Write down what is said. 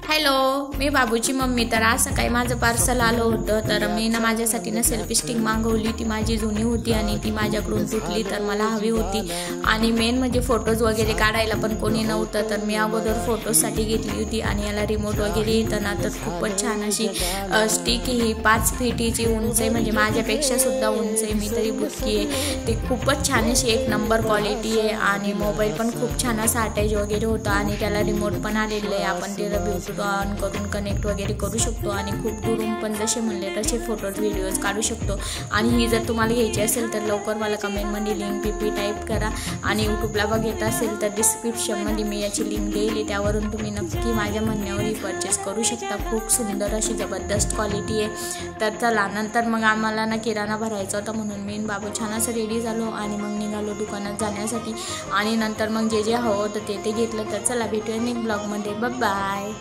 Hello, मी बाबूची mummy. तर आज सकाळी माझं पार्सल आलं होतं. तर मी ना माझ्यासाठी ना सेल्फी स्टिक मागवली. ती माझी जुनी होती आणि ती माझ्याकडून तुटली, तर मला हवी होती. आणि मेन म्हणजे फोटोज वगैरे काढायला पण कोणी नव्हतं, तर मी अगोदर फोटोजसाठी घेतली होती. आणि याला रिमोट वगैरे येतं ना, तर खूपच छान अशी स्टिक ही 5 फीटीची उंच आहे, म्हणजे माझ्यापेक्षा सुद्धा उंच आहे, मी तरी बुटकी आहे. ती खूपच छान अशी एक नंबर क्वालिटी आहे. आणि मोबाईल पण खूप छान असा अटॅच वगैरे होता आणि त्याला रिमोट पण आलेलं आहे. आपण त्याला ब्लूटूथ ऑन करून कनेक्ट वगैरे करू शकतो आणि खूप दुरून पण जसे म्हणले तसे फोटोज व्हिडिओज काढू शकतो. आणि ही जर तुम्हाला घ्यायची असेल तर लवकर मला कमेंटमध्ये लिंक पी टाईप करा. आणि यूट्यूबला बघत असेल तर डिस्क्रिप्शनमध्ये मी याची लिंक देईल, त्यावरून तुम्ही नक्की माझ्या म्हणण्यावरही परचेस करू शकता. खूप सुंदर अशी जबरदस्त क्वालिटी आहे. तर चला, नंतर मग आम्हाला ना किराणा भरायचा होता, म्हणून मी बाबू छान असं रेडी झालो आणि मग निघालो दुकानात जाण्यासाठी. आणि नंतर मग जे जे हवं होतं ते घेतलं. तर चला, भेटूया नेक्स्ट ब्लॉगमध्ये. बाय.